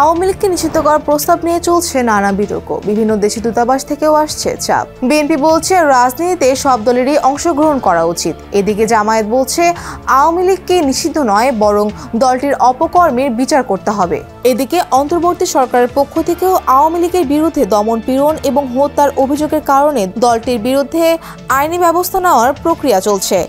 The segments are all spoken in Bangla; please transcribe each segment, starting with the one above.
আওয়ামী লীগকে নিষিদ্ধ করার প্রস্তাব নিয়ে চলছে নানা বিতর্ক। বিভিন্ন দেশি দূতাবাস থেকেও আসছে চাপ। বিএনপি বলছে রাজনীতিতে সব দলেরই অংশগ্রহণ করা উচিত। এদিকে জামায়াত বলছে আওয়ামী লীগকে নিষিদ্ধ নয়, বরং দলটির অপকর্মের বিচার করতে হবে। এদিকে অন্তর্বর্তী সরকারের পক্ষ থেকেও আওয়ামী লীগের বিরুদ্ধে দমন পীড়ন এবং হত্যার অভিযোগের কারণে দলটির বিরুদ্ধে আইনি ব্যবস্থা নেওয়ার প্রক্রিয়া চলছে।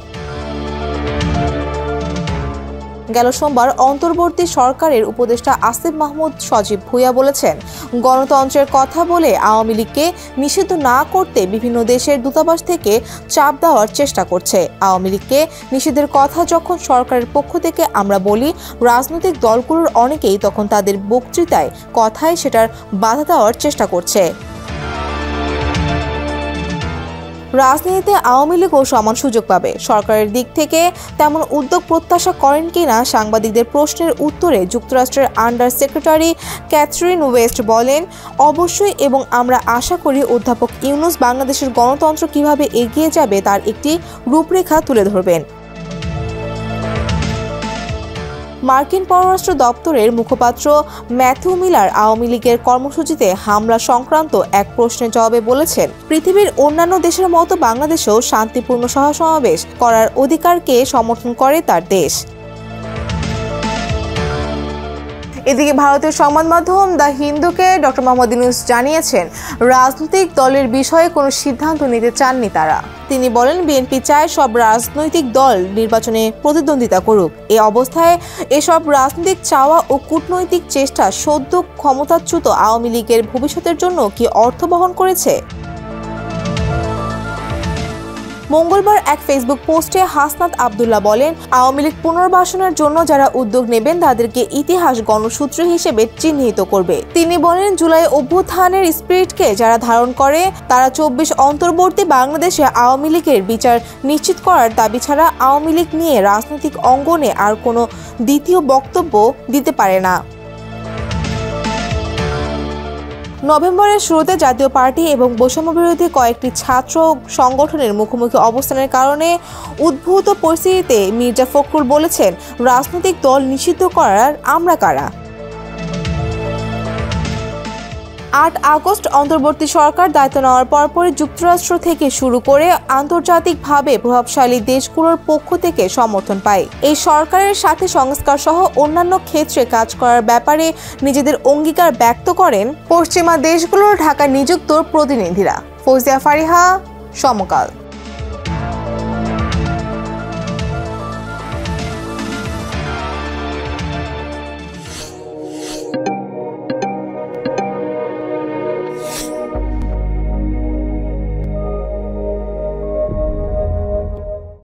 গেল সোমবার অন্তর্বর্তী সরকারের উপদেষ্টা আসিফ মাহমুদ সজীব ভুঁইয়া বলেছেন, গণতন্ত্রের কথা বলে আওয়ামী লীগকে নিষিদ্ধ না করতে বিভিন্ন দেশের দূতাবাস থেকে চাপ দেওয়ার চেষ্টা করছে। আওয়ামী লীগকে নিষিদ্ধের কথা যখন সরকারের পক্ষ থেকে আমরা বলি, রাজনৈতিক দলগুলোর অনেকেই তখন তাদের বক্তৃতায় কথায় সেটার বাধা দেওয়ার চেষ্টা করছে। রাজনীতিতে আওয়ামী লীগও সমান সুযোগ পাবে, সরকারের দিক থেকে তেমন উদ্যোগ প্রত্যাশা করেন কিনা সাংবাদিকদের প্রশ্নের উত্তরে যুক্তরাষ্ট্রের আন্ডার সেক্রেটারি ক্যাথরিন ওয়েস্ট বলেন, অবশ্যই, এবং আমরা আশা করি অধ্যাপক ইউনূস বাংলাদেশের গণতন্ত্র কিভাবে এগিয়ে যাবে তার একটি রূপরেখা তুলে ধরবেন। মার্কিন পররাষ্ট্র দপ্তরের মুখপাত্র ম্যাথিউ মিলার আওয়ামী লীগের কর্মসূচিতে হামলা সংক্রান্ত এক প্রশ্নের জবাবে বলেছেন, পৃথিবীর অন্যান্য দেশের মতো বাংলাদেশেও শান্তিপূর্ণ সভা-সমাবেশ করার অধিকারকে সমর্থন করে তার দেশ। এদিকে ভারতের সংবাদ মাধ্যম দ্য হিন্দুকে ডক্টর মোহাম্মদ ইউনূস জানিয়েছেন, রাজনৈতিক দলের বিষয়ে কোনো সিদ্ধান্ত নিতে চাননি তারা। তিনি বলেন, বিএনপি চায় সব রাজনৈতিক দল নির্বাচনে প্রতিদ্বন্দ্বিতা করুক। এই অবস্থায় এসব রাজনৈতিক চাওয়া ও কূটনৈতিক চেষ্টা সদ্য ক্ষমতাচ্যুত আওয়ামী লীগের ভবিষ্যতের জন্য কি অর্থ বহন করেছে? মঙ্গলবার এক ফেসবুক পোস্টে হাসনাত আব্দুল্লাহ বলেন, আওয়ামী লীগ পুনর্বাসনের জন্য যারা উদ্যোগ নেবেন তাদেরকে ইতিহাস গণসূত্র হিসেবে চিহ্নিত করবে। তিনি বলেন, জুলাই অভ্যুত্থানের স্পিরিটকে যারা ধারণ করে তারা 24 অন্তর্বর্তী বাংলাদেশে আওয়ামী লীগের বিচার নিশ্চিত করার দাবি ছাড়া আওয়ামী লীগ নিয়ে রাজনৈতিক অঙ্গনে আর কোনো দ্বিতীয় বক্তব্য দিতে পারে না। নভেম্বরের শুরুতে জাতীয় পার্টি এবং বৈষম্যবিরোধী কয়েকটি ছাত্র সংগঠনের মুখোমুখি অবস্থানের কারণে উদ্ভূত পরিস্থিতিতে মির্জা ফখরুল বলেছেন, রাজনৈতিক দল নিষিদ্ধ করার আমরা কারা? 8 আগস্ট অন্তর্বর্তী সরকার দায়িত্ব নেওয়ার পরপরই যুক্তরাষ্ট্র থেকে শুরু করে আন্তর্জাতিকভাবে প্রভাবশালী দেশগুলোর পক্ষ থেকে সমর্থন পায়। এই সরকারের সাথে সংস্কার সহ অন্যান্য ক্ষেত্রে কাজ করার ব্যাপারে নিজেদের অঙ্গীকার ব্যক্ত করেন পশ্চিমা দেশগুলোর ঢাকায় নিযুক্ত প্রতিনিধিরা। ফৌজিয়া ফারিহা, সমকাল।